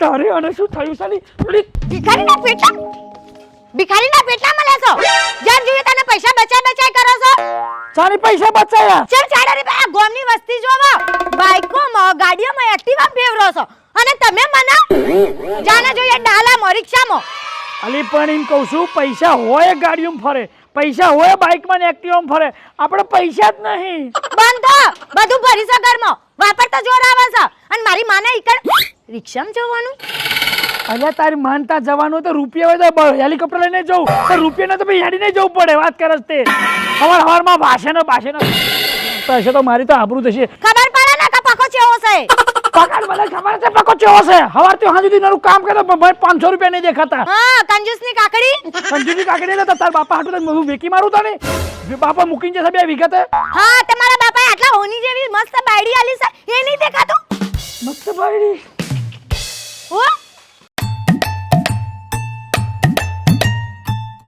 તારે અને શું થયું સાલી પેલી ભિખારીના પેટલા મળે છો જેમ જોઈએ તને પૈસા બચાય કરો છો સારી પૈસા બચાયા ચલ 4 રૂપિયા ગોમની વસ્તી જોવો બાઈકોમાં ગાડીઓમાં એક્ટિવા ફેવરો છો અને તમે મને જાને જોઈએ ડાલામાં રિક્ષામાં અલી પણ એમ કહું છું પૈસા હોય ગાડીઓમાં ફરે પૈસા હોય બાઇકમાં ને એક્ટિવામાં ફરે આપણે પૈસા જ નહીં બંધ બધું ભરી છે ઘરમાં વાપરતા જોર આવે છે અને મારી માને ઈકડ રિક્ષામાં જવાનું અલ્યા તારી માનતા જવાનું તો રૂપિયા હોય તો હેલિકોપ્ટર લઈને જવું તો રૂપિયા તો ભાઈ હેડીને જવું પડે વાત કરસ તે હવારમાં ભાષાનો પૈસા તો મારી તો આબરૂ થશે ખબર પડે ને કે પકો ચેવો છે પગાર મને ખબર છે પકો ચેવો છે હવારથી હાજુ સુધી નરું કામ કરે પણ 500 રૂપિયા નહીં દેખાતા હા કંજૂસની કાકડી તો તાર બાપા હાટુ તો વેકી મારું તો ને બાપા મૂકીને જશે 2 વિગતે હા તમારા બાપાએ આટલા હોની જેવી મસ્ત બાયડી આલી છે એ નહીં દેખાતું મસ્ત બાયડી